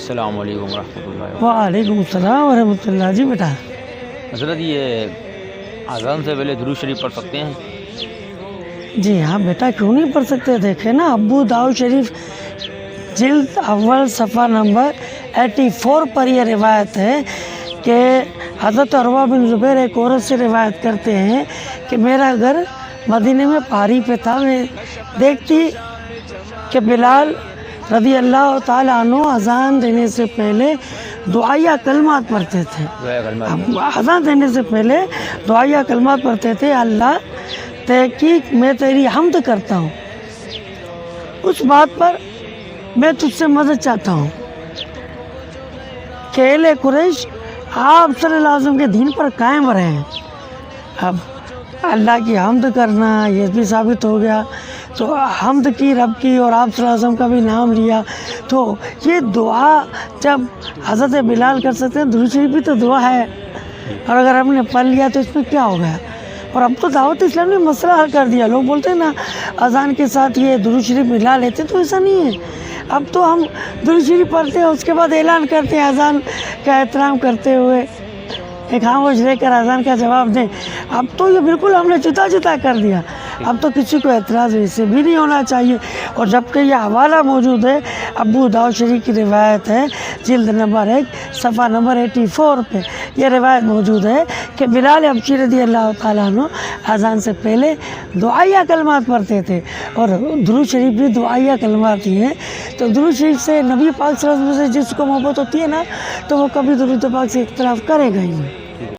السلام علیکم ورحمۃ اللہ۔ وعلیکم السلام ورحمۃ اللہ۔ جی بیٹا، حضرت یہ اذان سے پہلے درود شریف پڑھ سکتے ہیں؟ جی ہاں بیٹا، کیوں نہیں پڑھ سکتے؟ دیکھیں نا، ابو داؤد شریف جلد اول صفحہ نمبر 84 پر یہ روایت ہے کہ حضرت عروہ بن زبیر ایک عورت سے روایت کرتے ہیں کہ میرا گھر مدینے میں پہاڑی پہ تھا، میں دیکھتی کہ بلال رضی اللہ تعالیٰ عنہ اذان دینے سے پہلے دعائیہ کلمات پڑھتے تھے۔ اذان دینے سے پہلے دعائیہ کلمات پڑھتے تھے، اللہ تحقیق میں تیری حمد کرتا ہوں، اس بات پر میں تجھ سے مدد چاہتا ہوں کہ اہل قریش آپ صلی اللہ علیہ وسلم کے دین پر قائم رہیں۔ اب اللہ کی حمد کرنا یہ بھی ثابت ہو گیا، تو حمد کی، رب کی، اور آپ صلی اللہ علیہ وسلم کا بھی نام لیا، تو یہ دعا جب حضرت بلال کر سکتے ہیں، درود شریف بھی تو دعا ہے، اور اگر ہم نے پڑھ لیا تو اس میں کیا ہو گیا؟ اور اب تو دعوت اسلام نے مسئلہ حل کر دیا۔ لوگ بولتے ہیں نا اذان کے ساتھ یہ درود شریف ملا لیتے، تو ایسا نہیں ہے۔ اب تو ہم درود شریف پڑھتے ہیں، اس کے بعد اعلان کرتے ہیں اذان کا احترام کرتے ہوئے، ایک خاموش رہ کر اذان کا جواب دیں۔ اب تو یہ بالکل ہم نے جدا کر دیا، اب تو کسی کو اعتراض اسے بھی نہیں ہونا چاہیے۔ اور جبکہ یہ حوالہ موجود ہے، ابو داؤد شریف کی روایت ہے، جلد نمبر 1 صفحہ نمبر 84 پہ یہ روایت موجود ہے کہ بلال حبشی رضی اللہ تعالیٰ عنہ اذان سے پہلے دعائیہ کلمات پڑھتے تھے، اور درود شریف بھی دعائیہ کلمات ہی ہیں۔ تو درود شریف سے نبی پاک صلی اللہ علیہ وسلم سے جس کو محبت ہوتی ہے نا، تو وہ کبھی درود پاک سے اختلاف کرے گا ہی نہیں۔